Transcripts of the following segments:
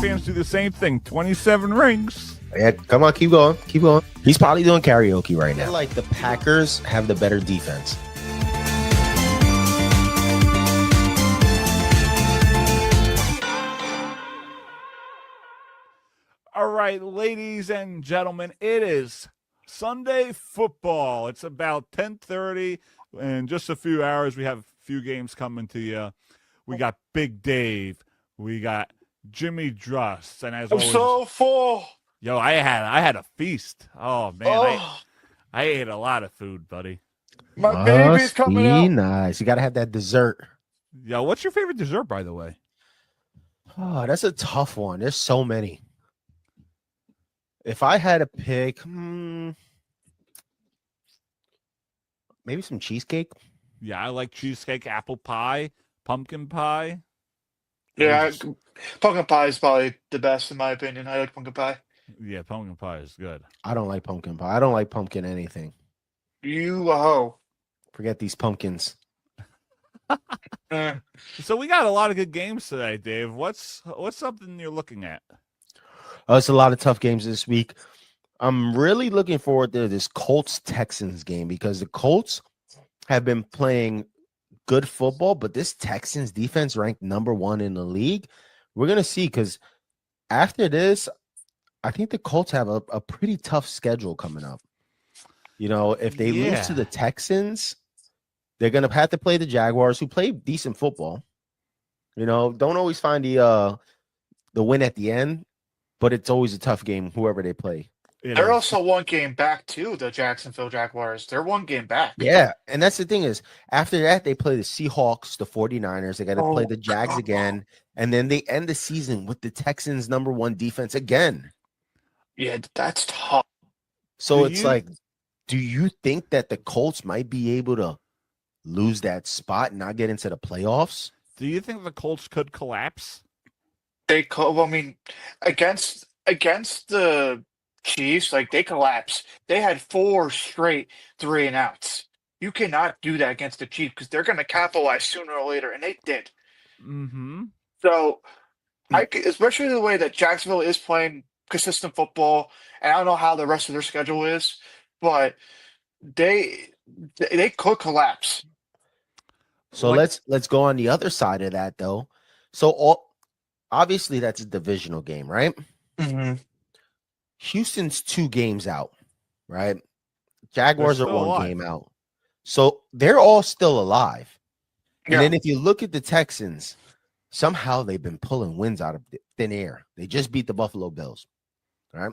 fans do the same thing. 27 rings. Yeah, come on, keep going. Keep going. He's probably doing karaoke right now. Like the Packers have the better defense. All right, ladies and gentlemen, it is Sunday football. It's about 10:30. In just a few hours, we have a few games coming to you. We got Big Dave. We got Jimmy Druss. And as I'm always, so full. yo, I had a feast. Oh, man. I ate a lot of food, buddy. My baby's coming out. Nice. You got to have that dessert. Yo, what's your favorite dessert, by the way? Oh, that's a tough one. There's so many. If I had to pick, maybe some cheesecake. Yeah, I like cheesecake, apple pie, pumpkin pie. Yeah, pumpkin pie is probably the best in my opinion. I like pumpkin pie. Yeah, pumpkin pie is good. I don't like pumpkin pie. I don't like pumpkin anything. You a hoe. Forget these pumpkins. So we got a lot of good games today, Dave. What's something you're looking at? It's a lot of tough games this week. I'm really looking forward to this Colts-Texans game because the Colts have been playing good football, but this Texans defense ranked number 1 in the league. We're going to see because after this, I think the Colts have a pretty tough schedule coming up. You know, if they lose to the Texans, they're going to have to play the Jaguars, who play decent football. You know, don't always find the win at the end, but it's always a tough game, whoever they play. They're also one game back, too, the Jacksonville Jaguars. They're one game back. Yeah, and that's the thing is, after that, they play the Seahawks, the 49ers. They got to play the Jags again, and then they end the season with the Texans' number 1 defense again. Yeah, that's tough. So do you think that the Colts might be able to lose that spot and not get into the playoffs? Do you think the Colts could collapse? They could. Well, I mean, against the Chiefs, like they collapsed. They had 4 straight 3-and-outs. You cannot do that against the Chiefs because they're going to capitalize sooner or later, and they did. Mm-hmm. So, especially the way that Jacksonville is playing consistent football, and I don't know how the rest of their schedule is, but they could collapse. So let's go on the other side of that, though. So obviously that's a divisional game, right? Mm-hmm. Houston's 2 games out, right? Jaguars are 1 alive. game out. So they're all still alive. And Yeah. then if you look at the Texans, somehow they've been pulling wins out of thin air. They just beat the Buffalo Bills, right?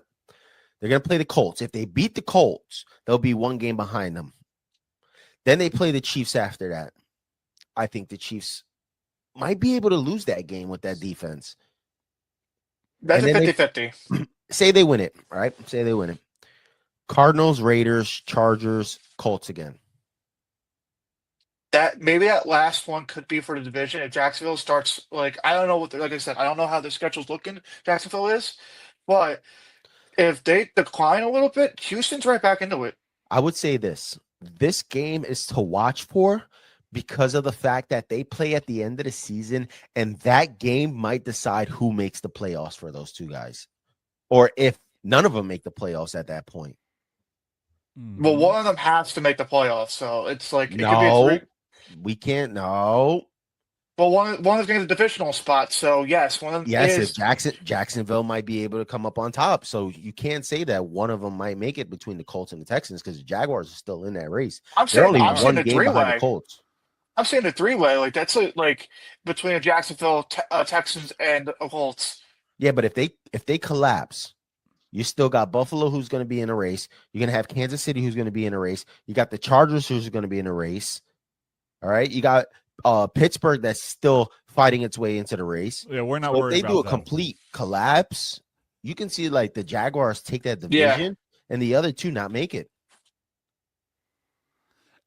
They're going to play the Colts. If they beat the Colts, they'll be 1 game behind them. Then they play the Chiefs after that. I think the Chiefs might be able to lose that game with that defense. That's And a then 50-50. Say they win it, right? Say they win it. Cardinals, Raiders, Chargers, Colts again. Maybe that last one could be for the division if Jacksonville starts I don't know like I said, I don't know how the schedule's looking. Jacksonville is, but if they decline a little bit, Houston's right back into it. I would say this game is to watch for because of the fact that they play at the end of the season, and that game might decide who makes the playoffs for those 2 guys, or if none of them make the playoffs at that point. Well, one of them has to make the playoffs, so it's like it could be a 3. We can't. No. Well, one of them's getting the divisional spot, so yes, one of them. Yes, is. if Jacksonville might be able to come up on top, so you can't say that one of them might make it between the Colts and the Texans because the Jaguars are still in that race. They're only 1 game behind the Colts. I'm saying the 3-way, that's between the Jacksonville Texans and the Colts. Yeah, but if they collapse, you still got Buffalo, who's going to be in a race. You're going to have Kansas City, who's going to be in a race. You got the Chargers, who's going to be in a race. All right, you got Pittsburgh that's still fighting its way into the race. Yeah, we're not worried. If they do a complete collapse, you can see the Jaguars take that division and the other 2 not make it.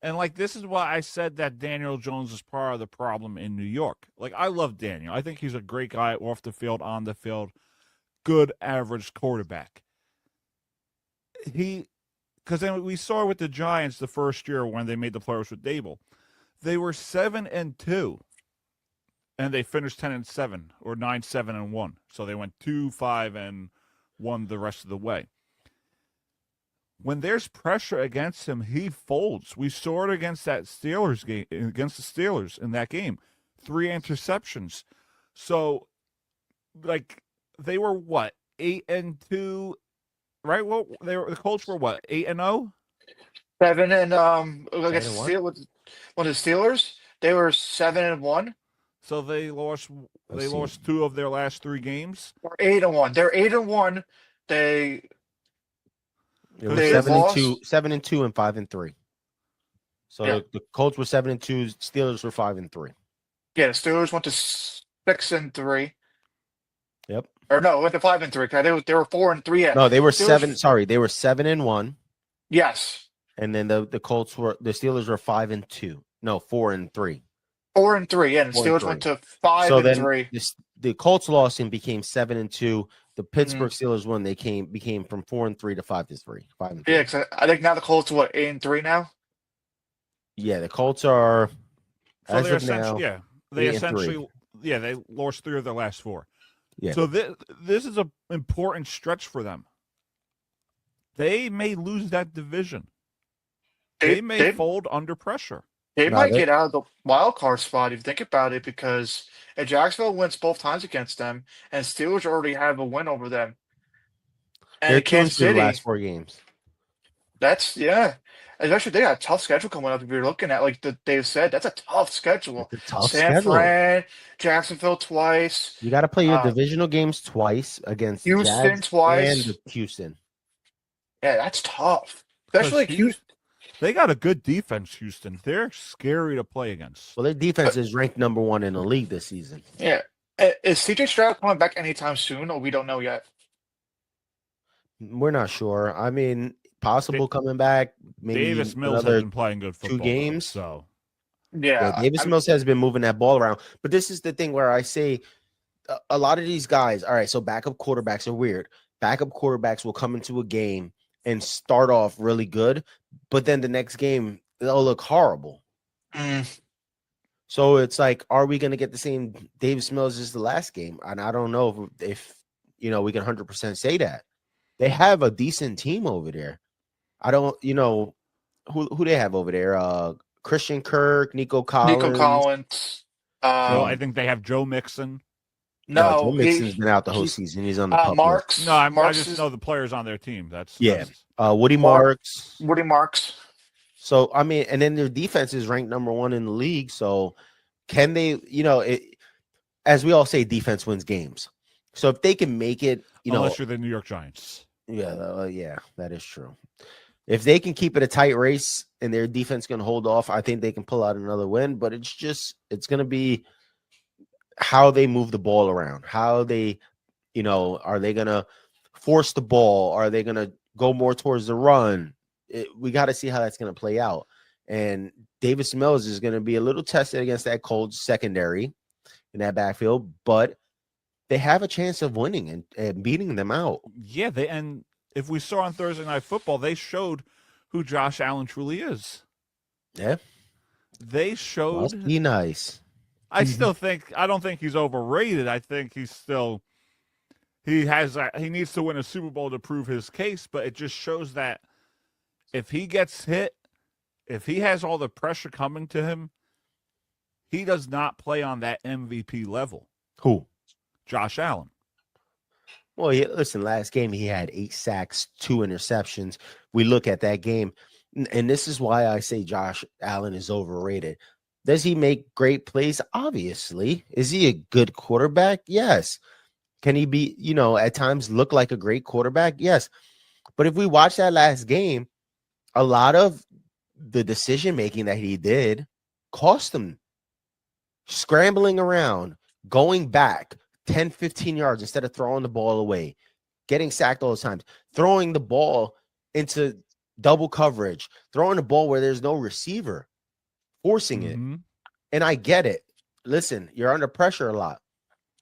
And this is why I said that Daniel Jones is part of the problem in New York. I love Daniel. I think he's a great guy off the field, on the field, good average quarterback. Because then we saw with the Giants the first year when they made the playoffs with Dable. They were 7-2. and they finished 10-7 or 9-7-1. So they went 2-5-1 the rest of the way. When there's pressure against him, he folds. We saw it against that Steelers game, against the Steelers in that game. 3 interceptions. So, like, they were what, 8-2, right? Well, the Colts were what, 8-0? 7 and against 7-1? the Steelers, they were 7-1 So they lost. Let's They see. lost 2 of their last 3 games. or 8-1. They're 8-1. They It was They 7-2, lost- 7-2, and 5-3. So Yeah. the Colts were 7-2, Steelers were 5-3. the Steelers went to 6-3. Yep. Or no, went to 5-3. They were 4-3. Yeah. No, they were Steelers- 7. Sorry, they were 7-1, Yes. and then the Steelers were 5-2. No, 4-3. 4-3. Yeah, and 4-3. Steelers went to 5-3. So then the Colts lost and became 7-2. The Pittsburgh Mm-hmm. Steelers won. They became from 4-3 to 5-3. 5-3. Yeah, because I think now the Colts are what, 8-3 now. Yeah, the Colts are So as they're of now. essentially, they 8-3. essentially, they lost 3 of their last 4. Yeah. So this is an important stretch for them. They may lose that division. They may fold under pressure. They No, might they- get out of the wild card spot if you think about it, because if Jacksonville wins both times against them, and Steelers already have a win over them, They're and Kansas 2-2 the City, last 4 games. that's Especially they got a tough schedule coming up. If you're looking at they've said, that's a tough schedule. It's a tough San schedule. Fran, Jacksonville twice, You got to play your Uh, divisional games twice against Houston Jags twice. and Houston. Yeah, that's tough. Especially like Because Houston. They got a good defense, Houston. They're scary to play against. Well, their defense is ranked number 1 in the league this season. Yeah. Is CJ Stroud coming back anytime soon, or we don't know yet? We're not sure. I mean, possible coming back. Maybe Davis Mills has another been playing good football. though, games. so Yeah. Davis Mills has been moving that ball around. But this is the thing where I say a lot of these guys, all right, so backup quarterbacks are weird. Backup quarterbacks will come into a game and start off really good, but then the next game, they'll look horrible. Mm, So it's like, are we going to get the same Davis Mills as the last game? And I don't know if we can 100% say that. They have a decent team over there. I don't, who they have over there? Christian Kirk, Nico Collins. Nico Collins. I think they have Joe Mixon. Joe No, Mixon's been out the whole season. He's on the pup list. Marks. No, I Marks just is- know the players on their team. That's Woody Marks. Woody Marks. So I mean, and then their defense is ranked number 1 in the league. So can they? As we all say, defense wins games. So if they can make it, unless you're the New York Giants. yeah, that is true. If they can keep it a tight race and their defense can hold off, I think they can pull out another win. But it's going to be how they move the ball around, how they, are they going to force the ball? Are they going to go more towards the run? We got to see how that's going to play out. And Davis Mills is going to be a little tested against that Colts secondary in that backfield, but they have a chance of winning and beating them out. Yeah, and if we saw on Thursday Night Football, they showed who Josh Allen truly is. Yeah. They showed. Must be nice. I don't think he's overrated. I think he needs to win a Super Bowl to prove his case, but it just shows that if he gets hit, if he has all the pressure coming to him, he does not play on that MVP level. Who? Josh Allen. Well, listen, last game he had 8 sacks, 2 interceptions. We look at that game, and this is why I say Josh Allen is overrated. Does he make great plays? Obviously. Is he a good quarterback? Yes. Can he be, at times look like a great quarterback? Yes. But if we watch that last game, a lot of the decision making that he did cost him. Scrambling around, going back 10, 15 yards instead of throwing the ball away, getting sacked all the time, throwing the ball into double coverage, throwing the ball where there's no receiver, forcing it. And I get it. Listen, you're under pressure a lot,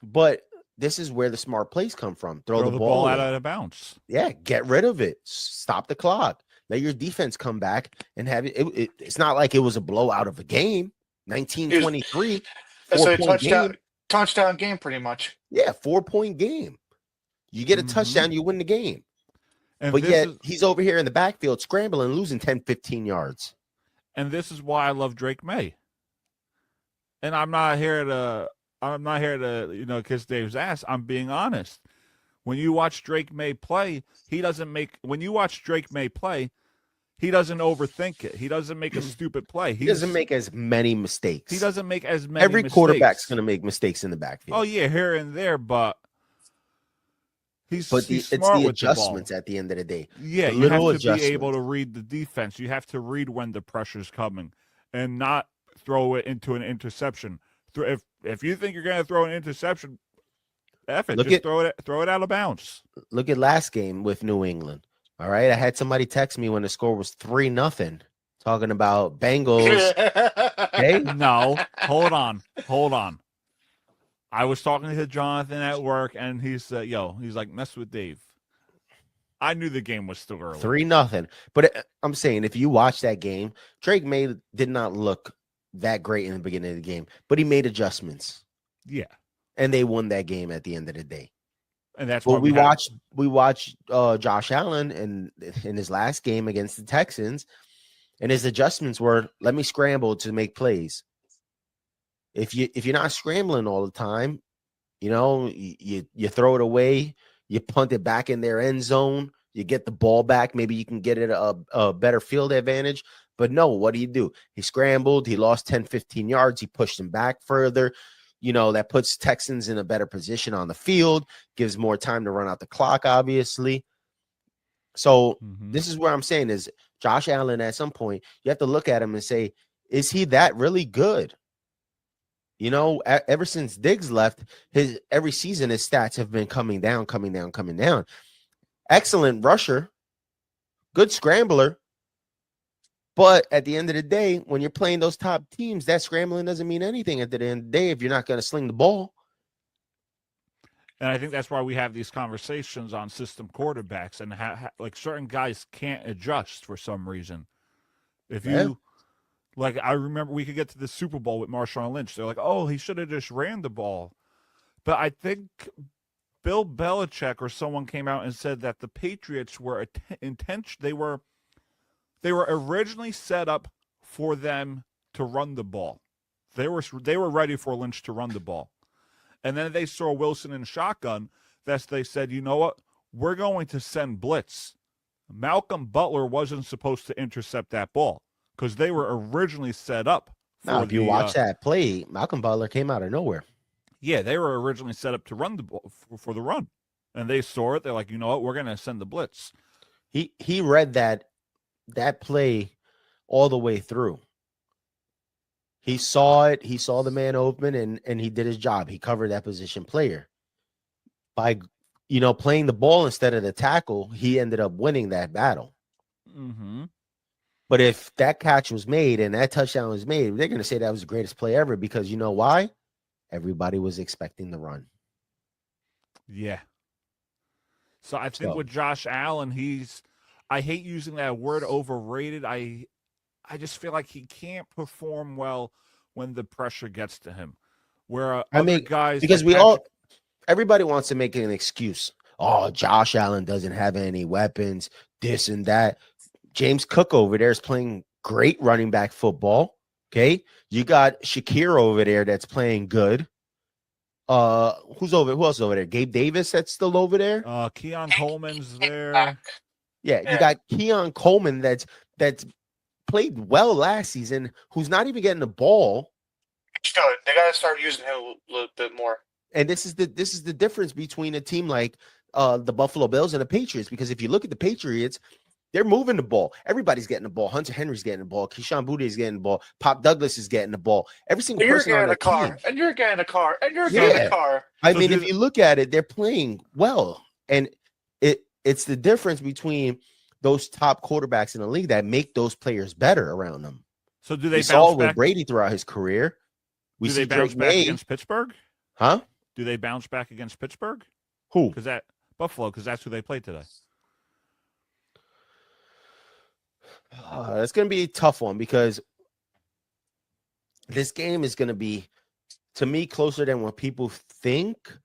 but this is where the smart plays come from. Throw the ball out away. of bounds. Yeah, get rid of it. Stop the clock. Let your defense come back and have it. It's not like it was a blowout of a game. 19-23. So Four-point game. touchdown game, pretty much. Yeah, 4-point game. You get a Mhm. touchdown, you win the game. And But this yet is he's over here in the backfield scrambling, losing 10, 15 yards. why I love Drake May. And I'm not here to kiss Dave's ass. I'm being honest. When you watch Drake May play, he doesn't overthink it. He doesn't make a stupid play. He doesn't make as many mistakes. He doesn't make as many Every mistakes. quarterback's going to make mistakes in the backfield. Oh yeah, here and there, but he's But he's it's smart the with the ball. adjustments at the end of the day. Yeah, The you have little to be able adjustments. to read the defense. You have to read when the pressure's coming and not throw it into an interception. If you think you're going to throw an interception, throw it out of bounds. Look at last game with New England. All right, I had somebody text me when the score was 3-0, talking about Bengals. Okay, No, hold on. I was talking to Jonathan at work, and he said, he's like, mess with Dave. I knew the game was still early. 3-0. But I'm saying, if you watch that game, Drake May did not look that great in the beginning of the game, but he made adjustments. Yeah, And they won that game at the end of the day. and that's Well, why we watched Josh Allen in his last game against the Texans, and his adjustments were, let me scramble to make plays. If you're not scrambling all the time, you throw it away, you punt it back in their end zone, you get the ball back, maybe you can get it a better field advantage. But no, what do? He scrambled, he lost 10, 15 yards, he pushed him back further. That puts Texans in a better position on the field, gives more time to run out the clock, obviously. So this is where I'm saying is Josh Allen, at some point, you have to look at him and say, is he that really good? Ever since Diggs left, every season his stats have been coming down. Excellent rusher, good scrambler. But at the end of the day, when you're playing those top teams, that scrambling doesn't mean anything at the end of the day if you're not going to sling the ball. And I think that's why we have these conversations on system quarterbacks, and like certain guys can't adjust for some reason. If you like, I remember we could get to the Super Bowl with Marshawn Lynch. They're like, "Oh, he should have just ran the ball," but I think Bill Belichick or someone came out and said that the Patriots were They were originally set up for them to run the ball. They were ready for Lynch to run the ball. And then they saw Wilson in shotgun. They said, you know what? We're going to send blitz. Malcolm Butler wasn't supposed to intercept that ball because they were originally set up. Now, if you watch that play, Malcolm Butler came out of nowhere. Yeah, they were originally set up to run the ball for the run. And they saw it. They're like, you know what? We're going to send the blitz. He read that play all the way through. He saw it. He saw the man open, and he did his job. He covered that position player. By, playing the ball instead of the tackle, he ended up winning that battle. Mm-hmm. But if that catch was made and that touchdown was made, they're going to say that was the greatest play ever because you know why? Everybody was expecting the run. Yeah. So I think with Josh Allen, I hate using that word overrated. I just feel like he can't perform well when the pressure gets to him. Where other guys, because everybody wants to make an excuse. Oh, Josh Allen doesn't have any weapons, this and that. James Cook over there is playing great running back football. Okay. You got Shakir over there that's playing good. Who else over there? Gabe Davis that's still over there. Keon Coleman's there. Yeah, you got Keon Coleman that's played well last season, who's not even getting the ball. Good. They got to start using him a little bit more. And this is the difference between a team like the Buffalo Bills and the Patriots, because if you look at the Patriots, they're moving the ball. Everybody's getting the ball. Hunter Henry's getting the ball. Keyshawn Boutte is getting the ball. Pop Douglas is getting the ball. Every single person on that team. And you're getting a car. And you're getting a car. I mean, if you look at it, they're playing well. And it's the difference between those top quarterbacks in the league that make those players better around them. So do they bounce back with Brady throughout his career? Do they bounce back against Pittsburgh? Huh? Do they bounce back against Pittsburgh? Who? Buffalo, because that's who they played today. It's going to be a tough one because this game is going to be to me, closer than what people think.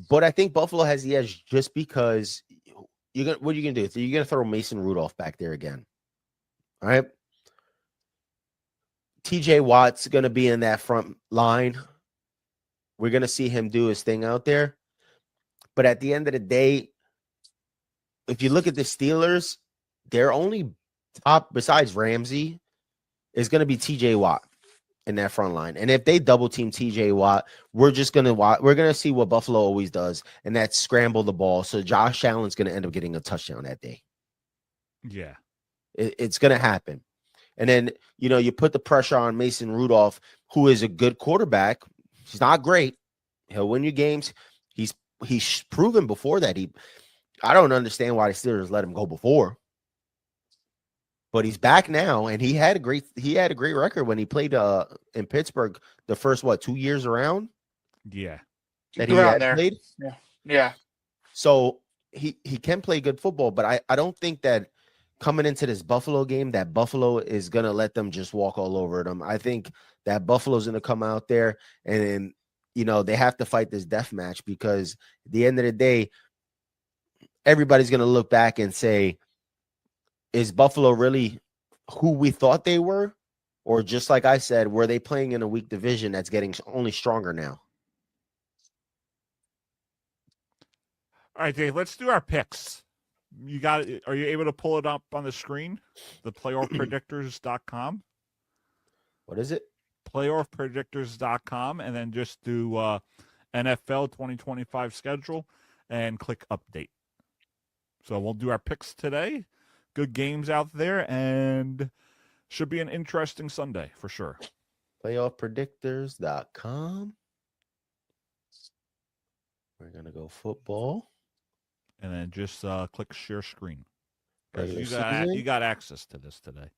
But I think Buffalo has the edge just because what are you gonna do? You're gonna throw Mason Rudolph back there again. All right. TJ Watt's gonna be in that front line. We're gonna see him do his thing out there. But at the end of the day, if you look at the Steelers, their only top besides Ramsey is gonna be TJ Watt in that front line. And if they double team TJ Watt, we're gonna see what Buffalo always does, and that's scramble the ball. So Josh Allen's gonna end up getting a touchdown that day. Yeah. It's gonna happen. And then you put the pressure on Mason Rudolph, who is a good quarterback. He's not great. He'll win you games. He's proven before that. I don't understand why the Steelers let him go before. But he's back now, and he had a great record when he played in Pittsburgh the first 2 years around. Yeah, that he had played. Yeah. So he can play good football, but I don't think that coming into this Buffalo game that Buffalo is gonna let them just walk all over them. I think that Buffalo's gonna come out there and they have to fight this death match, because at the end of the day, everybody's gonna look back and say, is Buffalo really who we thought they were? Or just like I said, were they playing in a weak division that's getting only stronger now? All right, Dave, let's do our picks. Are you able to pull it up on the screen? The playoffpredictors.com. What is it? Playoffpredictors.com, and then just do NFL 2025 schedule and click update. So we'll do our picks today. Good games out there, and should be an interesting Sunday for sure. Playoffpredictors.com. We're going to go football. And then just click share screen. Regular You got access to this today.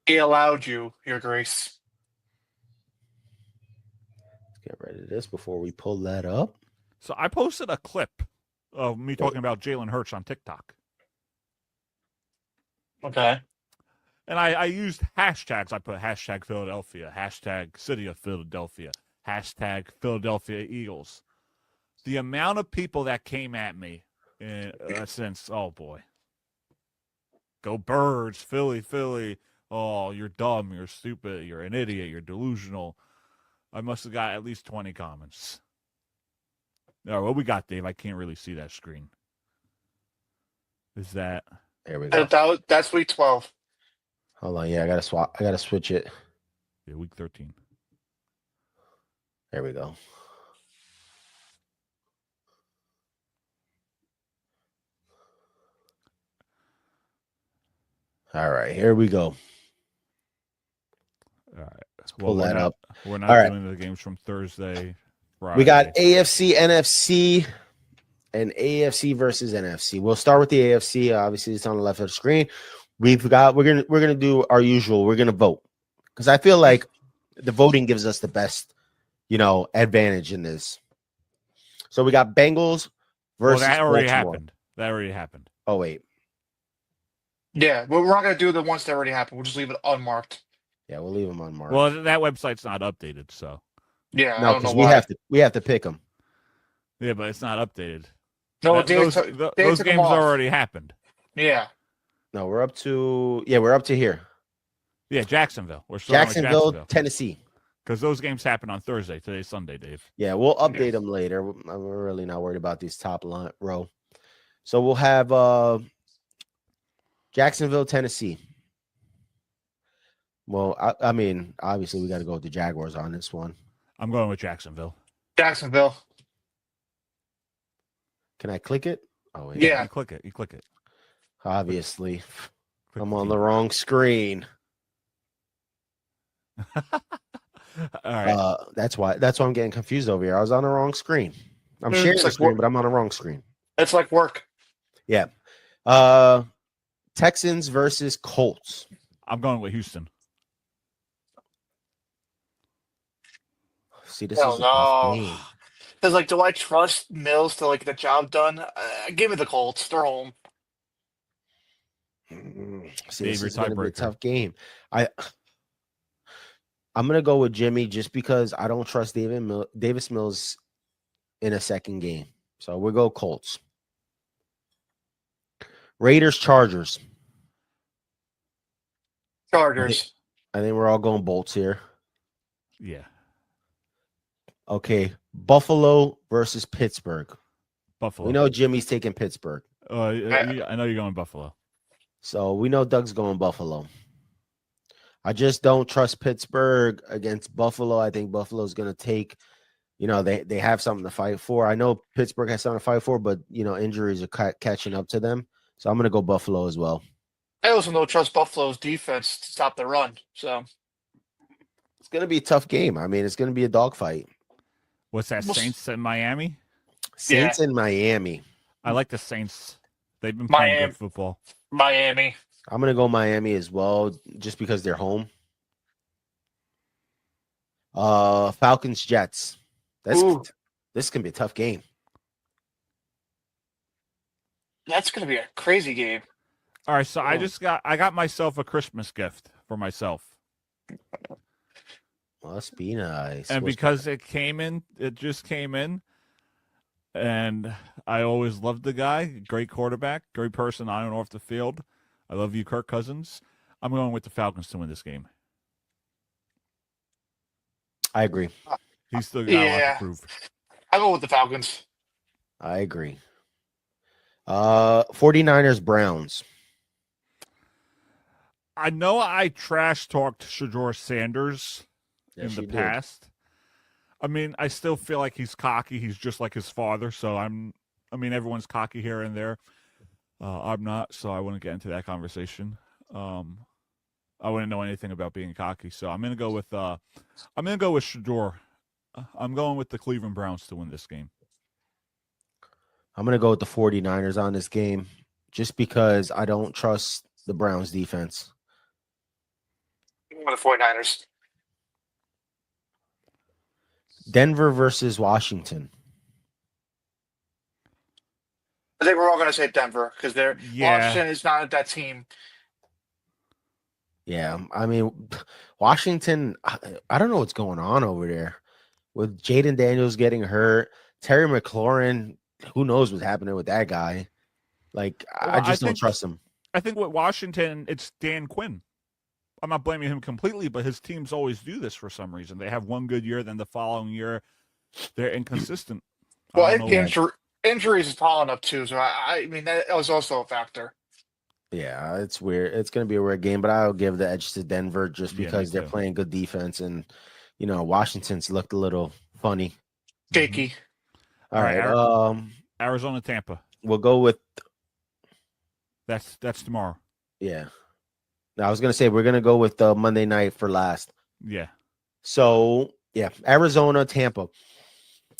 He allowed you, Your Grace. Let's get rid of this before we pull that up. So I posted a clip of me talking about Jalen Hurts on TikTok. Okay. And I used hashtags. I put hashtag Philadelphia, hashtag City of Philadelphia, hashtag Philadelphia Eagles. The amount of people that came at me since, oh boy. Go Birds, Philly, Philly. Oh, you're dumb, you're stupid, you're an idiot, you're delusional. I must have got at least 20 comments. All right, what we got, Dave? I can't really see that screen. Is that... There we go. That's week 12. Hold on. Yeah, I gotta switch it. Yeah, week 13. There we go. All right, here we go. All right. Let's pull that up. We're not doing the games from Thursday, Friday. We got AFC, NFC, and AFC versus NFC. We'll start with the AFC. Obviously, it's on the left of the screen. We're gonna do our usual. We're gonna vote, because I feel like the voting gives us the best, advantage in this. So we got Bengals versus that already Baltimore. happened. That already happened. Oh wait. Yeah, but we're not going to do the ones that already happened. We'll just leave it unmarked. Yeah, we'll leave them unmarked. Well, that website's not updated, so. Yeah, no, I don't know we why. we have to pick them. Yeah, but it's not updated. No, those games already happened. Yeah. No, we're up to here. Yeah, Jacksonville. We're starting with Jacksonville, Tennessee. Because those games happen on Thursday. Today's Sunday, Dave. Yeah, we'll update them later. We're really not worried about these top row. So we'll have Jacksonville, Tennessee. Well, I mean, obviously we got to go with the Jaguars on this one. I'm going with Jacksonville. Jacksonville. Can I click it? Oh, yeah. You click it. Obviously. I'm on the the wrong screen. All right. That's why I'm getting confused over here. I was on the wrong screen. I'm sharing the screen, but I'm on the wrong screen. It's like work. Yeah. Texans versus Colts. I'm going with Houston. See, this is a tough game. Because, do I trust Mills to get the job done? Give me the Colts. They're home. See, this is going to be a tough game. I'm gonna go with Jimmy just because I don't trust Davis Mills in a second game. So we'll go Colts. Raiders, Chargers. Chargers. I think we're all going Bolts here. Yeah, Okay. Buffalo versus Pittsburgh. Buffalo. We know Jimmy's taking Pittsburgh. I know you're going Buffalo. So we know Doug's going Buffalo. I just don't trust Pittsburgh against Buffalo. I think Buffalo's going to take, they have something to fight for. I know Pittsburgh has something to fight for, but, injuries are catching up to them. So I'm going to go Buffalo as well. I also don't trust Buffalo's defense to stop the run. So It's going to be a tough game. I mean, it's going to be a dogfight. What's that? Saints in Miami. Saints in Miami. I like the Saints. They've been playing good football. Miami. I'm going to go Miami as well, just because they're home. Falcons, Jets. This can be a tough game. That's going to be a crazy game. All right, so I got myself a Christmas gift for myself. Must be nice. And because it just came in, and I always loved the guy. Great quarterback, great person on and off the field. I love you, Kirk Cousins. I'm going with the Falcons to win this game. I agree. He's still got a lot to prove. I'll go with the Falcons. I agree. 49ers, Browns. I know I trash talked Shedeur Sanders in the past. I mean, I still feel like he's cocky. He's just like his father. So everyone's cocky here and there. I'm not, so I wouldn't get into that conversation. I wouldn't know anything about being cocky. So I'm gonna go with Shedeur. I'm going with the Cleveland Browns to win this game. I'm going to go with the 49ers on this game just because I don't trust the Browns defense. I'm going with the 49ers. Denver versus Washington. I think we're all going to say Denver because Washington is not that team. Yeah, I mean, Washington, I don't know what's going on over there. With Jaden Daniels getting hurt, Terry McLaurin, who knows what's happening with that guy? Like, I don't trust him. I think with Washington, it's Dan Quinn. I'm not blaming him completely, but his teams always do this for some reason. They have one good year, then the following year, they're inconsistent. Well, I think injuries is piling up too, so I mean that was also a factor. Yeah, it's weird. It's going to be a weird game, but I'll give the edge to Denver just because they're playing good defense, and Washington's looked a little funny, shaky. All right, Arizona, Tampa. We'll go with that's tomorrow. Yeah. Now I was gonna say we're gonna go with Monday night for last. Yeah. So yeah, Arizona, Tampa.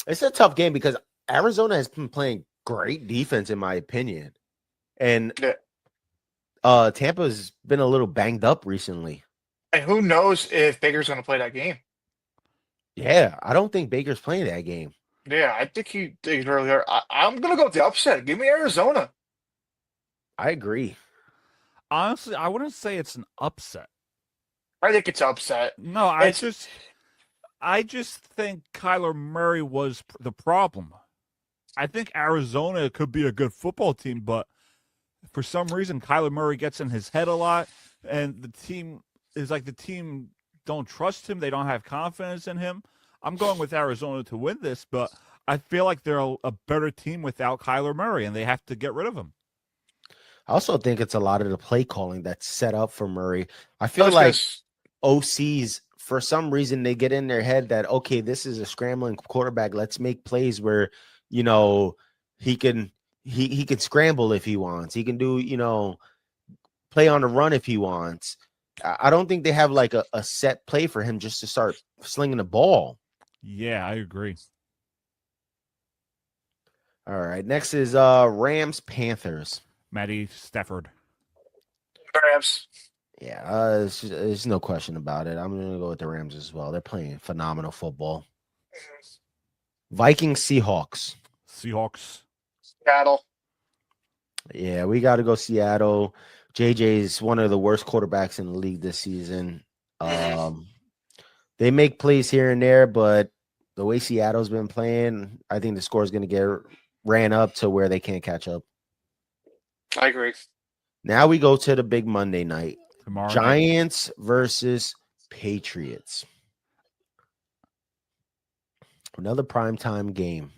It's a tough game because Arizona has been playing great defense, in my opinion, and Tampa's been a little banged up recently. And who knows if Baker's going to play that game? Yeah, I don't think Baker's playing that game. Yeah, I think he's really hurt. I'm going to go with the upset. Give me Arizona. I agree. Honestly, I wouldn't say it's an upset. I think it's upset. No, I just think Kyler Murray was the problem. I think Arizona could be a good football team, but for some reason, Kyler Murray gets in his head a lot, and the team don't trust him. They don't have confidence in him. I'm going with Arizona to win this, but I feel like they're a better team without Kyler Murray, and they have to get rid of him. I also think it's a lot of the play calling that's set up for Murray. I feel like OCs, for some reason, they get in their head that, okay, this is a scrambling quarterback. Let's make plays where, he can scramble if he wants. He can do, play on the run if he wants. I don't think they have like a set play for him just to start slinging the ball. Yeah, I agree. All right. Next is Rams, Panthers. Matty Stafford. Rams. Yeah, there's no question about it. I'm going to go with the Rams as well. They're playing phenomenal football. Vikings, Seahawks. Seahawks. Seattle. Yeah, we got to go Seattle. JJ is one of the worst quarterbacks in the league this season. They make plays here and there, but the way Seattle's been playing, I think the score is going to get ran up to where they can't catch up. I agree. Now we go to the big Monday night. Tomorrow night. Giants versus Patriots. Another primetime game.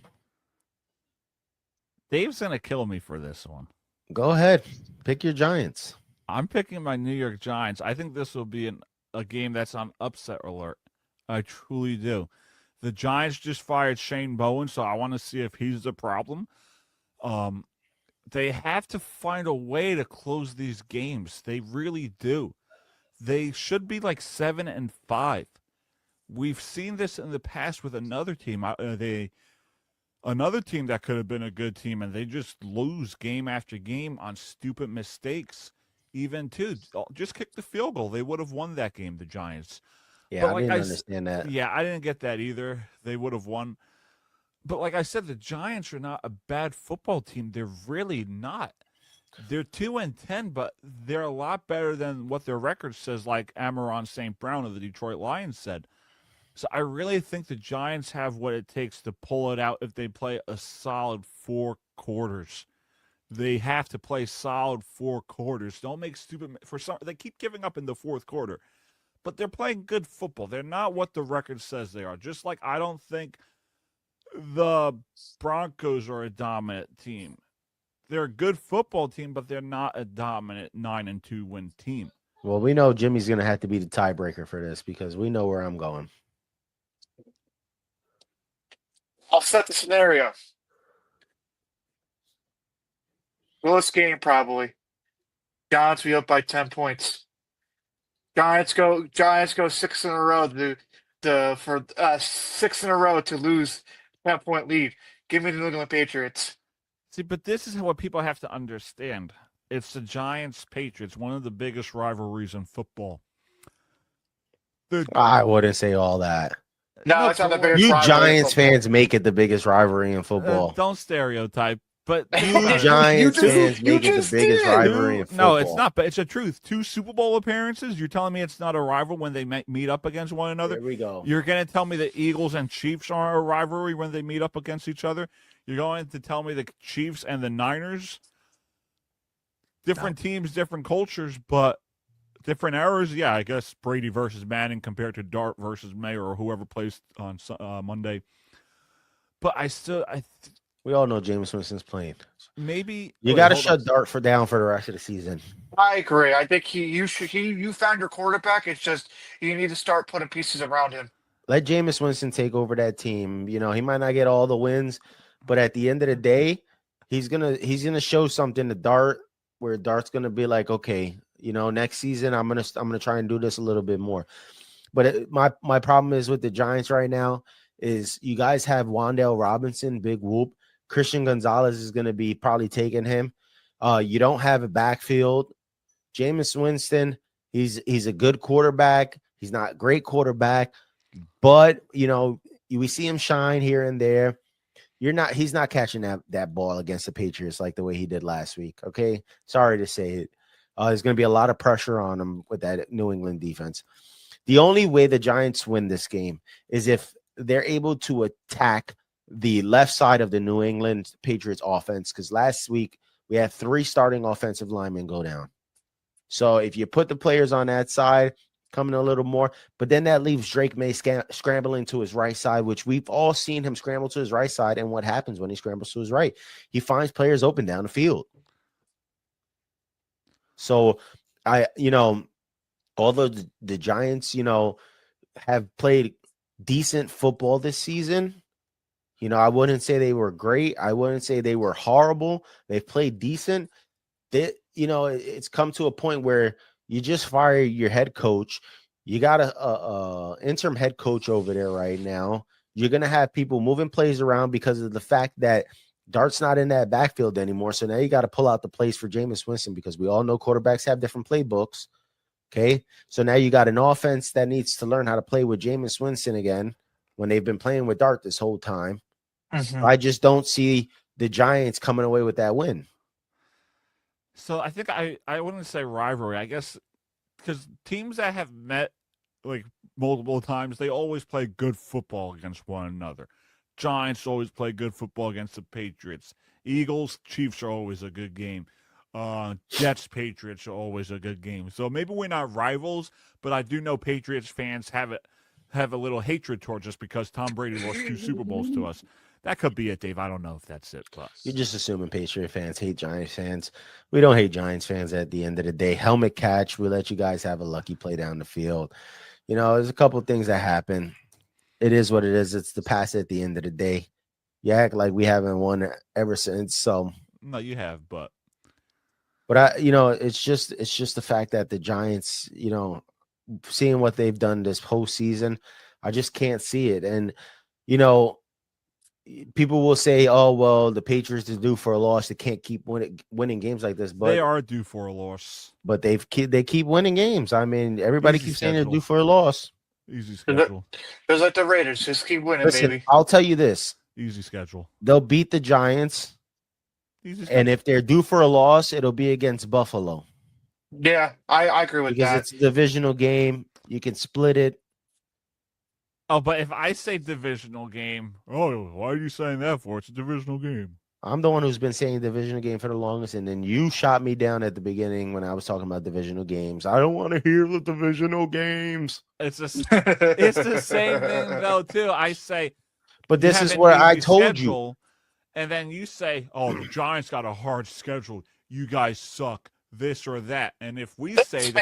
Dave's going to kill me for this one. Go ahead. Pick your Giants. I'm picking my New York Giants. I think this will be a game that's on upset alert. I truly do. The Giants just fired Shane Bowen, so I want to see if he's the problem. They have to find a way to close these games. They really do. They should be like 7-5. We've seen this in the past with another team. Another team that could have been a good team, and they just lose game after game on stupid mistakes. Even too, just kick the field goal. They would have won that game, the Giants. Yeah, But I didn't understand that. Yeah, I didn't get that either. They would have won. But like I said, the Giants are not a bad football team. They're really not. They're 2-10, but they're a lot better than what their record says, like Amaron St. Brown of the Detroit Lions said. So I really think the Giants have what it takes to pull it out if they play a solid 4 quarters. They have to play solid 4 quarters. Don't make stupid they keep giving up in the fourth quarter. But they're playing good football. They're not what the record says they are. Just like I don't think the Broncos are a dominant team. They're a good football team, but they're not a dominant 9-2 win team. Well, we know Jimmy's going to have to be the tiebreaker for this because we know where I'm going. I'll set the scenario. Close game, probably. Giants be up by 10 points. Giants go 6 in a row for 6 in a row to lose 10-point lead. Give me the New England Patriots. See, but this is what people have to understand. It's the Giants-Patriots, one of the biggest rivalries in football. I wouldn't say all that. No, it's not the biggest You rivalry in Giants football. fans make it the biggest rivalry in football. Don't stereotype. But You Giants fans you make it the just biggest did. rivalry in football. No, it's not. But it's the truth. 2 Super Bowl appearances. You're telling me it's not a rival when they meet up against one another. There we go. You're going to tell me the Eagles and Chiefs are a rivalry when they meet up against each other. You're going to tell me the Chiefs and the Niners. Different teams, different cultures, but different eras. Yeah, I guess Brady versus Manning compared to Dart versus Mayer or whoever plays on Monday. But We all know Jameis Winston's playing. maybe You got to shut Dart down for the rest of the season. I agree. I think you found your quarterback. It's just you need to start putting pieces around him. Let Jameis Winston take over that team. You know, he might not get all the wins, but at the end of the day, he's gonna show something to Dart where Dart's gonna be like, okay, you know, next season I'm gonna try and do this a little bit more. But my problem is with the Giants right now is you guys have Wan'Dale Robinson, big whoop. Christian Gonzalez is going to be probably taking him. You don't have a backfield. Jameis Winston, he's a good quarterback. He's not a great quarterback, but you know, we see him shine here and there. He's not catching that ball against the Patriots like the way he did last week. Okay. Sorry to say it. There's going to be a lot of pressure on him with that New England defense. The only way the Giants win this game is if they're able to attack the left side of the New England Patriots offense, because last week we had 3 starting offensive linemen go down. So if you put the players on that side, coming a little more, but then that leaves Drake May scrambling to his right side, which we've all seen him scramble to his right side. And what happens when he scrambles to his right? He finds players open down the field. So although the Giants, have played decent football this season, I wouldn't say they were great. I wouldn't say they were horrible. They've played decent. It's come to a point where you just fire your head coach. You got a interim head coach over there right now. You're going to have people moving plays around because of the fact that Dart's not in that backfield anymore. So now you got to pull out the plays for Jameis Winston because we all know quarterbacks have different playbooks. Okay. So now you got an offense that needs to learn how to play with Jameis Winston again when they've been playing with Dart this whole time. Mm-hmm. I just don't see the Giants coming away with that win. So I think I wouldn't say rivalry. I guess because teams that have met like multiple times, they always play good football against one another. Giants always play good football against the Patriots. Eagles, Chiefs are always a good game. Jets, Patriots are always a good game. So maybe we're not rivals, but I do know Patriots fans have a little hatred towards us because Tom Brady lost 2 Super Bowls to us. That could be it, Dave. I don't know if that's it, but You're just assuming Patriot fans hate Giants fans. We don't hate Giants fans at the end of the day. Helmet catch. We let you guys have a lucky play down the field. You know, there's a couple of things that happen. It is what it is. It's the pass at the end of the day. You act like we haven't won ever since. So, no, you have, but it's just the fact that the Giants, seeing what they've done this postseason, I just can't see it. And people will say, "Oh, well, the Patriots are due for a loss. They can't keep winning games like this." But they are due for a loss. But they keep winning games. I mean, everybody Easy keeps saying they're schedule. due for a loss. Easy schedule. Just like the Raiders, just keep winning, Listen, baby. I'll tell you this: Easy schedule. they'll beat the Giants, Easy schedule. and if they're due for a loss, it'll be against Buffalo. Yeah, I agree with Because that. it's a divisional game. You can split it. Oh, but if I say divisional game, why are you saying that for? It's a divisional game. I'm the one who's been saying divisional game for the longest, and then you shot me down at the beginning when I was talking about divisional games. I don't want to hear the divisional games. It's the same thing though too. I say, but you this have is an where I easy told you. schedule, and then you say, "Oh, the Giants got a hard schedule. You guys suck." This or that, and if we say the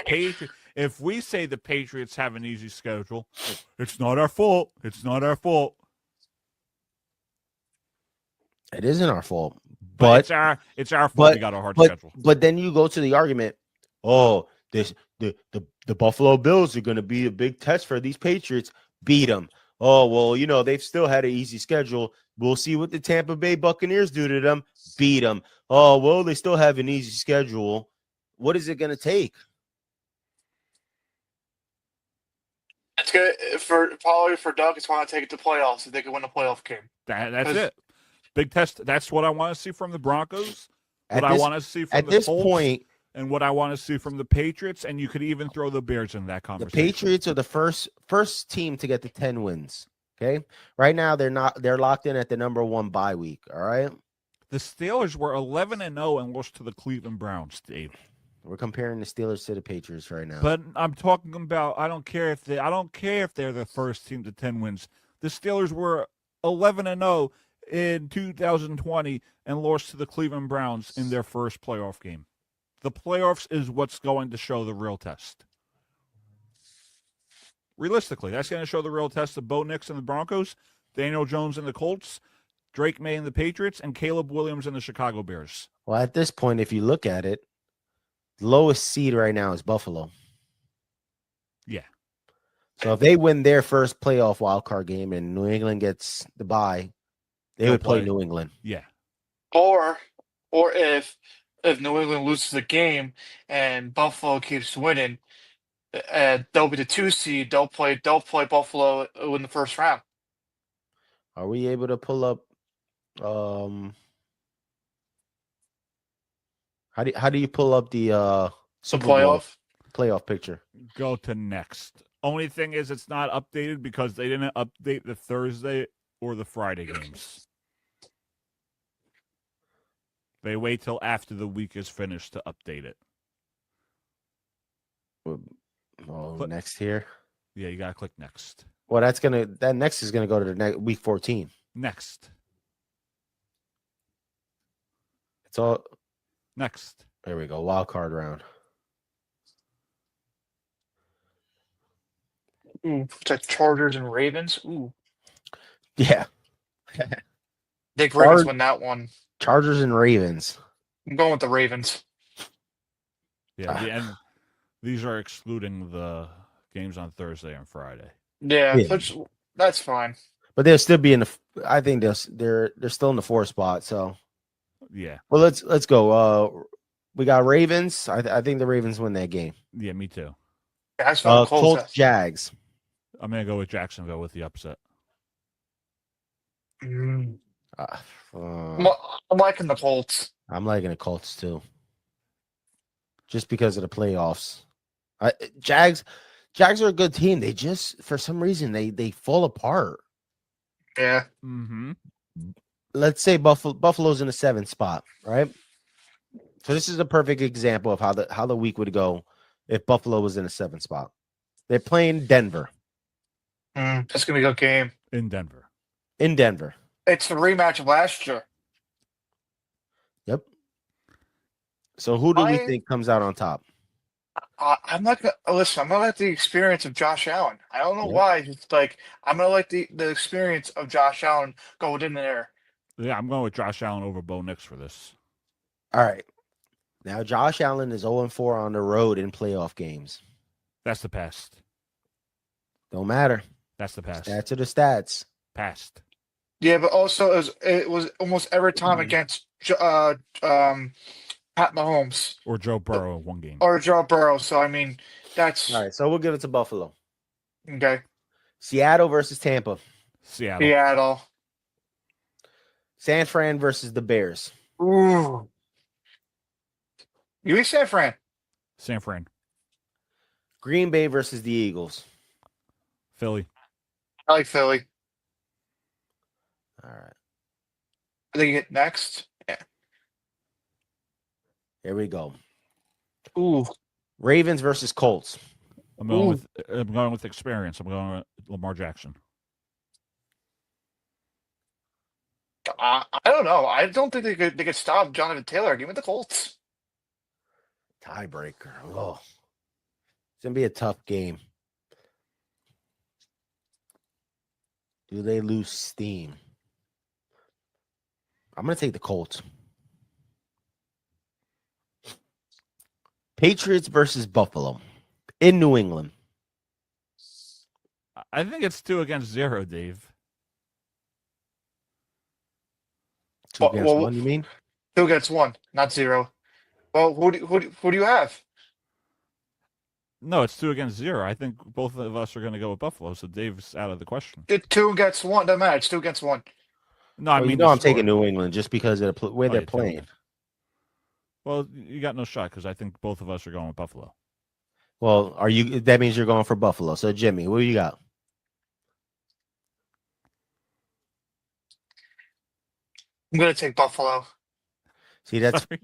Patriots have an easy schedule, it's not our fault. It's not our fault. It isn't our fault, But it's our fault. We got a hard schedule. But then you go to the argument. Oh, the Buffalo Bills are going to be a big test for these Patriots. Beat them. Oh well, they've still had an easy schedule. We'll see what the Tampa Bay Buccaneers do to them. Beat them. Oh well, they still have an easy schedule. What is it going to take? It's good probably for Doug. It's want to take it to playoffs if they can win a playoff game. That's it. Big test. That's what I want to see from the Broncos. What I want to see from at the this Colts, point, and what I want to see from the Patriots, and you could even throw the Bears in that the conversation. Patriots are the first team to get to 10 wins. Okay, right now they're locked in at the number 1 bye week. All right, The Steelers were 11-0 and lost to the Cleveland Browns, Dave. we're comparing the Steelers to the Patriots right now. But I'm talking about I don't care if they're the first team to 10 wins. The Steelers were 11-0 in 2020 and lost to the Cleveland Browns in their first playoff game. The playoffs is what's going to show the real test. Realistically, that's going to show the real test of Bo Nix and the Broncos, Daniel Jones and the Colts, Drake May and the Patriots, and Caleb Williams and the Chicago Bears. Well, at this point, if you look at it, the lowest seed right now is Buffalo. Yeah. So if they win their first playoff wildcard game and New England gets the bye, they would play New England. Yeah. Or if New England loses the game and Buffalo keeps winning, they'll be the 2 seed. They'll play Buffalo in the first round. Are we able to pull up? How do you pull up the Super Bowl playoff picture? Go to next. Only thing is it's not updated because they didn't update the Thursday or the Friday games. They wait till after the week is finished to update it. Next here. Yeah, you gotta click next. Well, that next is gonna go to the week 14. Next. It's all next. There we go. Wild card round. Ooh, it's like Chargers and Ravens. Ooh, yeah. Big Ravens win that one. Chargers and Ravens. I'm going with the Ravens. Yeah, and these are excluding the games on Thursday and Friday. Yeah. That's fine. But they'll still be in the. I think they're still in the 4th spot. So yeah. Well, let's go. We got Ravens. I think the Ravens win that game. Yeah, me too. Colts, Jags. I'm gonna go with Jacksonville with the upset. I'm liking the Colts. I'm liking the Colts too. Just because of the playoffs. Jags Jags are a good team. They just, for some reason, they fall apart. Yeah. Mm-hmm. Let's say Buffalo's in the 7th spot, right? So this is a perfect example of how the week would go if Buffalo was in the 7th spot. They're playing Denver. That's gonna be a good game. In Denver. In Denver. It's the rematch of last year. Yep. So who do we I- think comes out on top? I'm not gonna listen. I'm gonna let the experience of Josh Allen. I don't know Yep. why. It's like I'm gonna let the experience of Josh Allen go in there. Yeah, I'm going with Josh Allen over Bo Nix for this. All right. Now Josh Allen is 0-4 on the road in playoff games. That's the past. Don't matter. That's the past. Stats are the stats. Past. Yeah, but also it was almost every time against Pat Mahomes Or Joe Burrow in one game. or Joe Burrow. So I mean, that's All right, so we'll give it to Buffalo. okay. Seattle versus Tampa. Seattle. Seattle. San Fran versus the Bears. Ooh. You San Fran. San Fran. Green Bay versus the Eagles. Philly. I like Philly. All right, I think you get next. Yeah. here we go. Ooh. Ravens versus Colts. I'm going with experience. I'm going with Lamar Jackson. I don't know. I don't think they could stop Jonathan Taylor. Give me the Colts. Tiebreaker. Oh, it's gonna be a tough game. Do they lose steam? I'm gonna take the Colts. Patriots versus Buffalo in New England. I think it's 2-0, Dave. 2 against Well, 1, you mean? 2 against 1, not 0. Well, who do you have? No, it's 2-0. I think both of us are going to go with Buffalo, so Dave's out of the question. 2 against 1. Doesn't matter. It's 2 against 1. No, I Well, mean you know the I'm taking score. New England just because of the way Oh, they're you're telling me. playing. Well, you got no shot because I think both of us are going with Buffalo. Well, are you? That means you're going for Buffalo. So Jimmy, what do you got? I'm gonna take Buffalo. See, that's Sorry.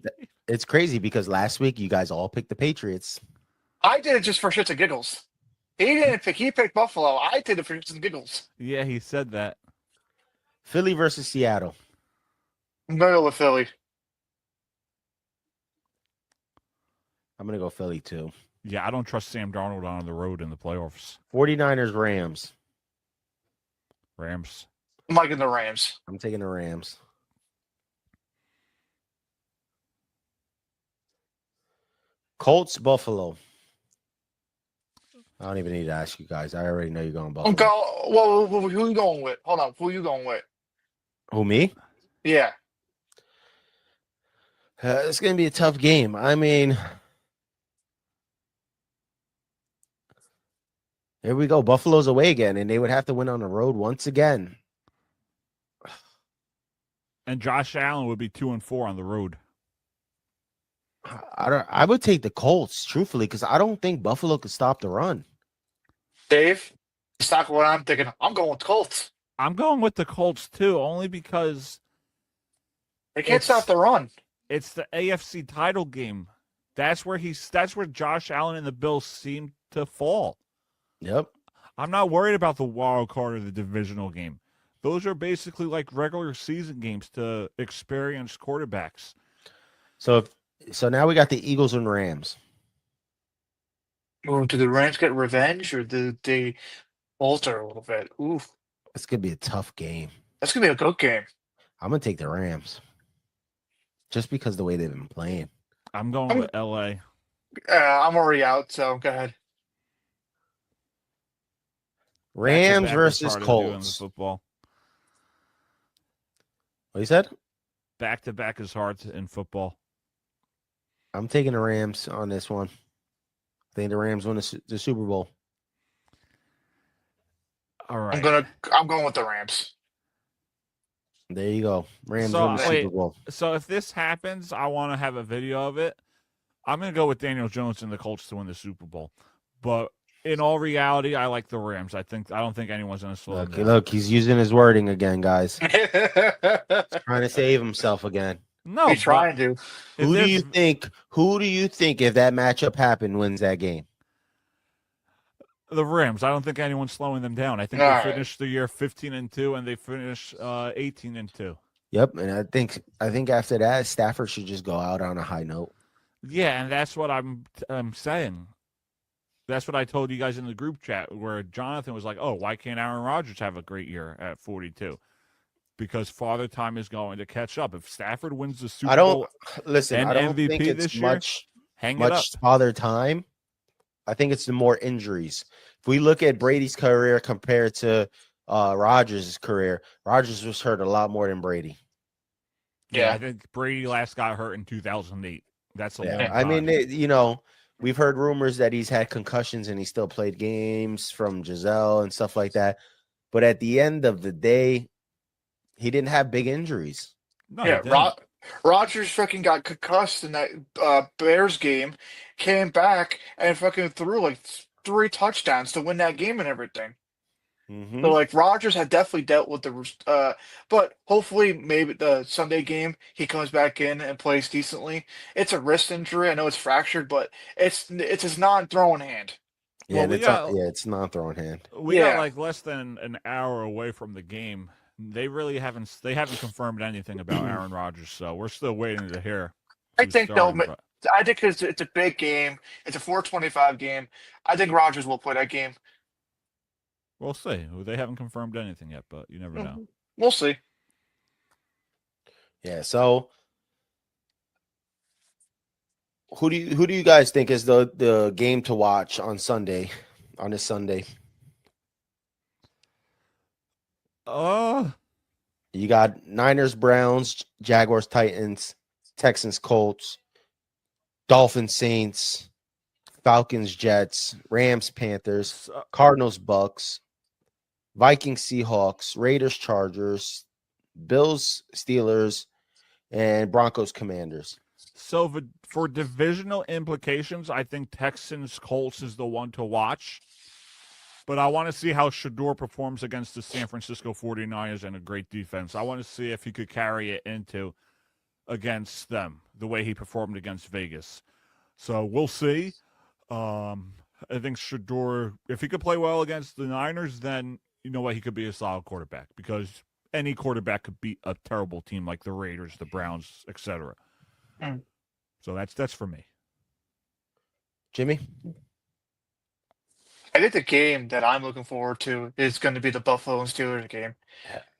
it's crazy because last week you guys all picked the Patriots. I did it just for shits and giggles. He didn't pick. He picked Buffalo. I did it for shits and giggles. Yeah, he said that. Philly versus Seattle. I'm gonna go with Philly. I'm gonna go Philly too. Yeah, I don't trust Sam Darnold on the road in the playoffs. 49ers Rams. Rams. I'm liking the Rams. I'm taking the Rams. Colts Buffalo. I don't even need to ask you guys. I already know you're going Buffalo. I'm go. Well, who are you going with? Hold on. Who are you going with? Who, me? Yeah. It's gonna be a tough game. I mean, here we go. Buffalo's away again, and they would have to win on the road once again. And Josh Allen would be 2-4 on the road. I would take the Colts, truthfully, because I don't think Buffalo could stop the run. Dave, it's not what I'm thinking. I'm going with Colts. I'm going with the Colts too, only because They can't stop the run. it's the AFC title game. That's where Josh Allen and the Bills seem to fall. Yep. I'm not worried about the wild card or the divisional game. Those are basically like regular season games to experienced quarterbacks. So now we got the Eagles and Rams. Ooh, do the Rams get revenge or do they falter a little bit? Ooh, It's gonna be a tough game. that's gonna be a good game. I'm gonna take the Rams, just because the way they've been playing. I'm going with LA. I'm already out, so go ahead. Rams Back-to-back is versus hard to do in the Colts. football. What you said? Back-to-back is hard in football. I'm taking the Rams on this one. I think the Rams win the Super Bowl. All right. I'm going with the Rams. There you go. Rams So, win the wait. Super Bowl. So if this happens, I want to have a video of it. I'm going to go with Daniel Jones and the Colts to win the Super Bowl. But in all reality, I like the Rams. I don't think anyone's going to slow them down. Look, he's using his wording again, guys. Trying to save himself again. No, He's but trying to. Who do you think? Who do you think, if that matchup happened, wins that game? the Rams? I don't think anyone's slowing them down. I think All they right. finished the year 15-2, and they finish 18-2. Yep, and I think after that, Stafford should just go out on a high note. Yeah, and that's what I'm saying. That's what I told you guys in the group chat, where Jonathan was like, "Oh, why can't Aaron Rodgers have a great year at 42?" Because Father Time is going to catch up. If Stafford wins the Super Bowl listen. and I don't MVP think it's this year, hang it up. much father time. I think it's the more injuries. If we look at Brady's career compared to Rodgers' career, Rodgers was hurt a lot more than Brady. Yeah, I think Brady last got hurt in 2008. That's a long time. I mean, we've heard rumors that he's had concussions and he still played games from Giselle and stuff like that. But at the end of the day, he didn't have big injuries. No, Yeah, Rodgers freaking got concussed in that Bears game, came back and fucking threw like 3 touchdowns to win that game and everything. Mm-hmm. So like Rodgers had definitely dealt with the, but hopefully maybe the Sunday game he comes back in and plays decently. It's a wrist injury. I know it's fractured, but it's his non-throwing hand. Yeah, Well, it's non-throwing hand. We got like less than an hour away from the game. They haven't confirmed anything about Aaron Rodgers, so we're still waiting to hear. I think it's a big game. It's a 4:25 game. I think Rodgers will play that game. We'll see. They haven't confirmed anything yet, but you never know. We'll see. Yeah. So, who do you guys think is the game to watch on this Sunday? You got Niners, Browns, Jaguars, Titans, Texans, Colts, Dolphins, Saints, Falcons, Jets, Rams, Panthers, Cardinals, Bucks, Vikings, Seahawks, Raiders, Chargers, Bills, Steelers, and Broncos, Commanders. So for divisional implications, I think Texans, Colts is the one to watch. But I want to see how Shador performs against the San Francisco 49ers and a great defense. I want to see if he could carry it into against them the way he performed against Vegas. So we'll see. I think Shador, if he could play well against the Niners, then you know what, he could be a solid quarterback because any quarterback could beat a terrible team like the Raiders, the Browns, etc. So that's for me. Jimmy? I think the game that I'm looking forward to is going to be the Buffalo and Steelers game.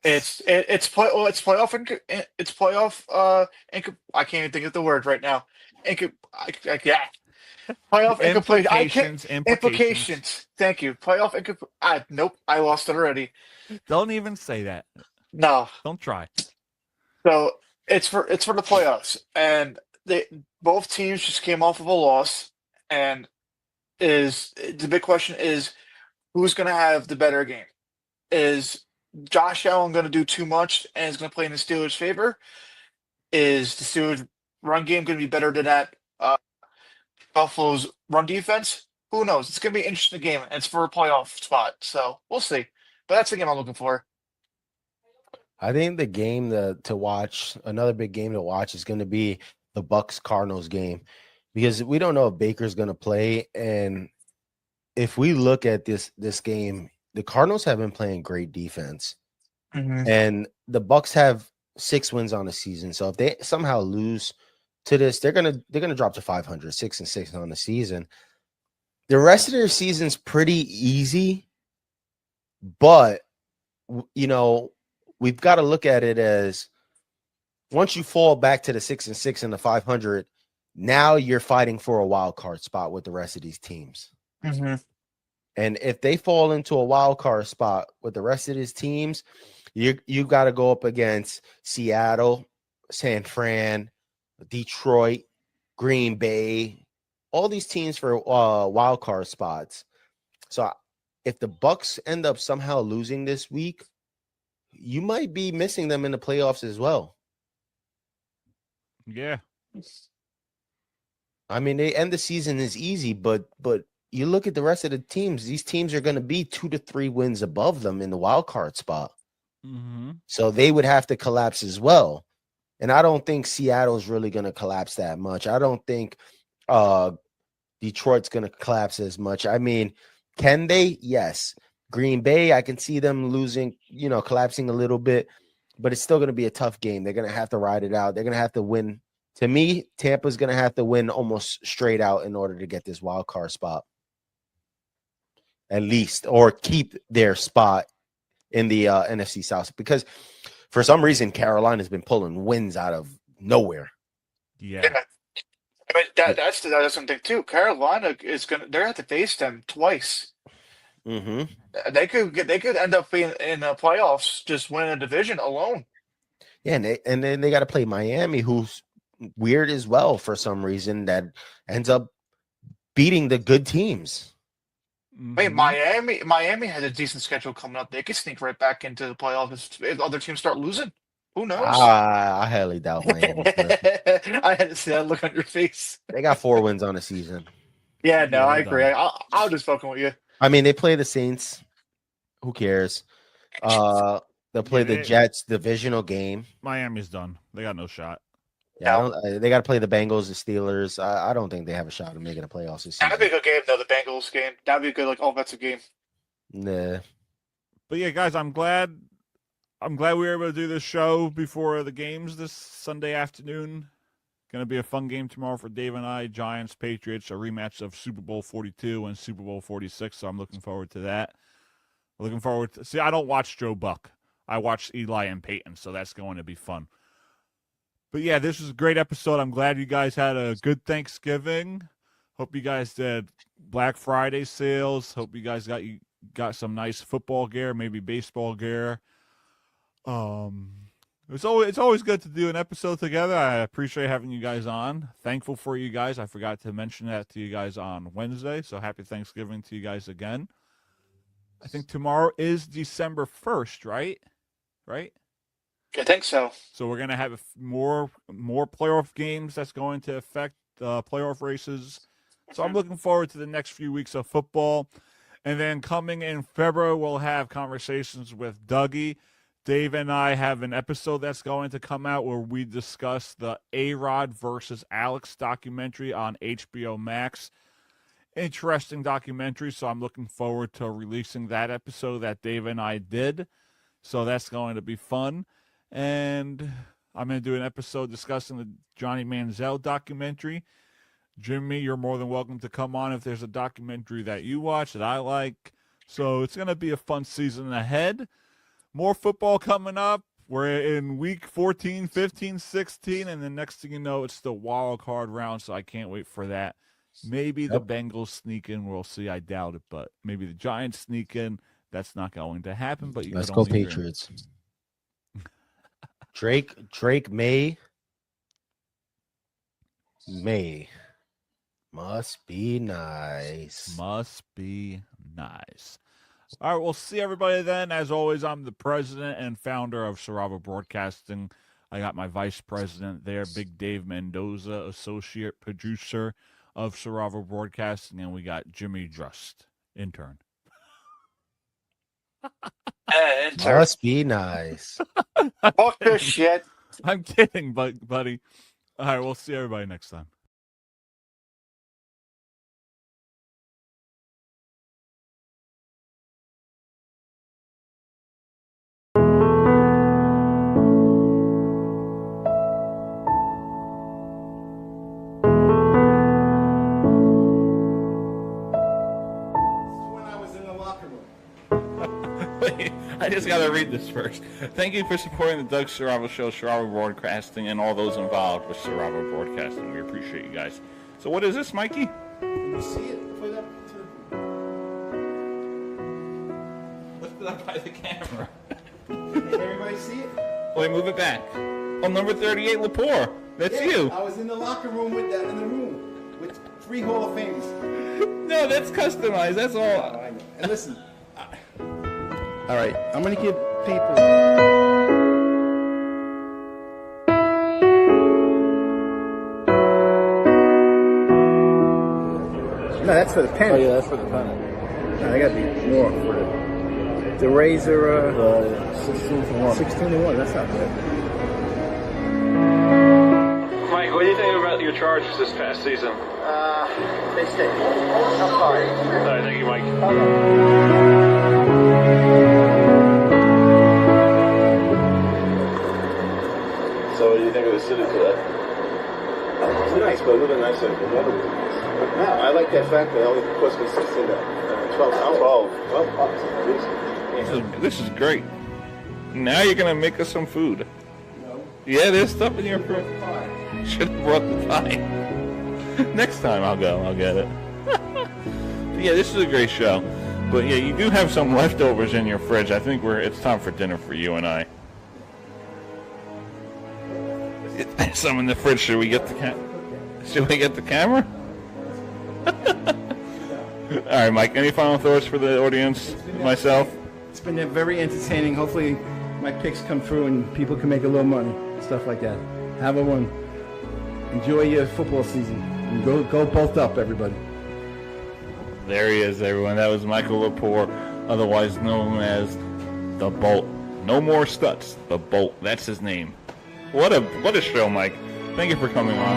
It's playoff. I can't even think of the word right now. Playoff implications. Thank you. Nope, I lost it already. Don't even say that. No, don't try. So it's for the playoffs, and both teams just came off of a loss, and the big question is who's going to have the better game? Is Josh Allen going to do too much and is going to play in the Steelers' favor? Is the Steelers' run game going to be better than that Buffalo's run defense? Who knows? It's going to be an interesting game. And it's for a playoff spot, so we'll see. But that's the game I'm looking for. I think the game to watch, another big game to watch, is going to be the Bucks-Cardinals game, because we don't know if Baker's going to play. And if we look at this game, the Cardinals have been playing great defense, and the Bucks have 6 wins on the season. So if they somehow lose to this, they're gonna drop to 500, 6-6 on the season. The rest of their season's pretty easy, but we've got to look at it as once you fall back to the 6-6 and the 500, now you're fighting for a wild card spot with the rest of these teams. And if they fall into a wild card spot with the rest of these teams, you got to go up against Seattle, San Fran, Detroit, Green Bay, all these teams for wild card spots. So if the Bucks end up somehow losing this week, you might be missing them in the playoffs as well. Yeah. I mean, they end the season is easy, but you look at the rest of the teams, these teams are going to be 2 to 3 wins above them in the wild card spot. Mm-hmm. So they would have to collapse as well. And I don't think Seattle's really going to collapse that much. I don't think Detroit's going to collapse as much. I mean, can they? Yes. Green Bay, I can see them losing, collapsing a little bit, but it's still going to be a tough game. They're going to have to ride it out. They're going to have to win. To me, Tampa's going to have to win almost straight out in order to get this wild card spot, at least, or keep their spot in the NFC South, because for some reason Carolina's been pulling wins out of nowhere. Yeah. I mean, that's something too. Carolina is they're going to have to face them twice. Mm-hmm. They could end up being in the playoffs, just winning a division alone. Yeah, and then they got to play Miami, who's weird as well for some reason, that ends up beating the good teams. I mean, Miami has a decent schedule coming up. They could sneak right back into the playoffs if other teams start losing. Who knows? I highly doubt Miami. I had to see that look on your face. They got 4 wins on the season. Yeah, no, Yeah, I they're agree. done. I'll just fucking with you. I mean, they play the Saints. Who cares? They'll play the Jets divisional game. Miami's done. They got no shot. Yeah, they got to play the Bengals, the Steelers. I don't think they have a shot of making the playoffs this season. That'd be a good game, though. The Bengals game. That'd be a good offensive game. Nah. But yeah, guys, I'm glad we were able to do this show before the games this Sunday afternoon. Going to be a fun game tomorrow for Dave and I. Giants, Patriots, a rematch of Super Bowl 42 and Super Bowl 46. So I'm looking forward to that. Looking forward to. See, I don't watch Joe Buck. I watch Eli and Peyton, so that's going to be fun. But yeah, this was a great episode. I'm glad you guys had a good Thanksgiving. Hope you guys did Black Friday sales. Hope you guys got some nice football gear, maybe baseball gear. It's always good to do an episode together. I appreciate having you guys on. Thankful for you guys. I forgot to mention that to you guys on Wednesday. So happy Thanksgiving to you guys again. I think tomorrow is December 1st, right? Right? I think so. So we're going to have more playoff games that's going to affect playoff races. So I'm looking forward to the next few weeks of football. And then coming in February, we'll have conversations with Dougie. Dave and I have an episode that's going to come out where we discuss the A-Rod versus Alex documentary on HBO Max. Interesting documentary, so I'm looking forward to releasing that episode that Dave and I did. So that's going to be fun. And I'm going to do an episode discussing the Johnny Manziel documentary. Jimmy, you're more than welcome to come on if there's a documentary that you watch that I like. So it's going to be a fun season ahead. More football coming up. We're in week 14, 15, 16, and the next thing you know, it's the wild card round, so I can't wait for that. Maybe the Bengals sneak in. We'll see. I doubt it, but maybe the Giants sneak in. That's not going to happen. But let's go Patriots. Drake May must be nice. Must be nice. All right, we'll see everybody then. As always, I'm the president and founder of Sarava Broadcasting. I got my vice president there, Big Dave Mendoza, associate producer of Sarava Broadcasting, and we got Jimmy Just, intern. Must be nice. Fuck this shit. I'm kidding, buddy. All right, we'll see everybody next time. I just got to read this first. Thank you for supporting the Doug Sarava Show, Sarava Broadcasting, and all those involved with Sarava Broadcasting. We appreciate you guys. So what is this, Mikey? Can you see it? Put it up to Lift it up by the camera. Can everybody see it? Wait, move it back. Oh, number 38, Lepore. That's you. I was in the locker room with with 3 Hall of Famers. No, that's customized. That's all. Oh, I know. And listen. All right, I'm gonna give people. No, that's for the pen. Oh yeah, that's for the pen. No, they got to be more for the Razor. 16-1. 16-1. That's not bad. Mike, what do you think about your Chargers this past season? They stay. I'm sorry. All right, thank you, Mike. So what do you think of the city today? It's nice, but a little bit nicer than the weather was nice. No, I like that fact that it only cost me 16 to 12 hours. 12 bucks. This is great. Now you're gonna make us some food. Yeah, there's stuff in your fridge. Should have brought the pie. Next time I'll go. I'll get it. Yeah, this is a great show. But yeah, you do have some leftovers in your fridge. I think it's time for dinner for you and I. Some in the fridge. Should we get the camera? All right, Mike. Any final thoughts for the audience? Myself. It's been very entertaining. Hopefully, my picks come through and people can make a little money, stuff like that. Have a one. Enjoy your football season and go both up, everybody. There he is, everyone. That was Michael Lepore, otherwise known as the Bolt. No more Stutz. The Bolt. That's his name. What a show, Mike. Thank you for coming on.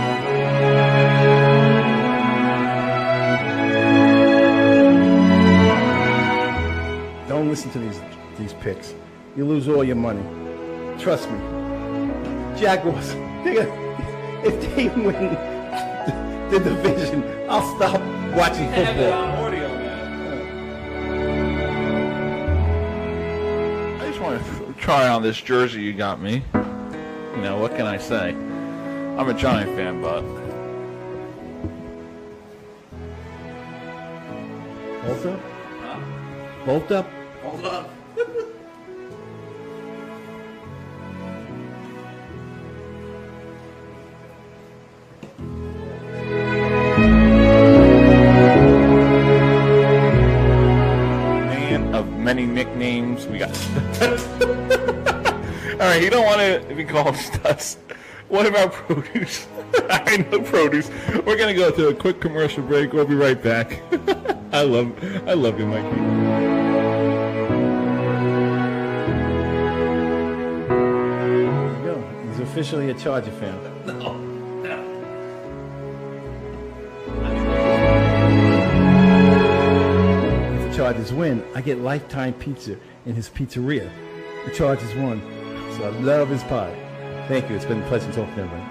Don't listen to these picks. You lose all your money. Trust me. Jaguars, if they win the division, I'll stop watching football. I just want to try on this jersey you got me. You know, what can I say? I'm a Giant fan, but... Bolt up? Bolt up? Hold up. Man of many nicknames. We got... All right, you don't want to be called Stutz. What about produce? I know produce. We're gonna go to a quick commercial break. We'll be right back. I love you, Mikey. There you go. He's officially a Charger fan. No. If the Chargers win, I get lifetime pizza in his pizzeria. The Chargers won, so I love his pie. Thank you. It's been a pleasure talking to everybody.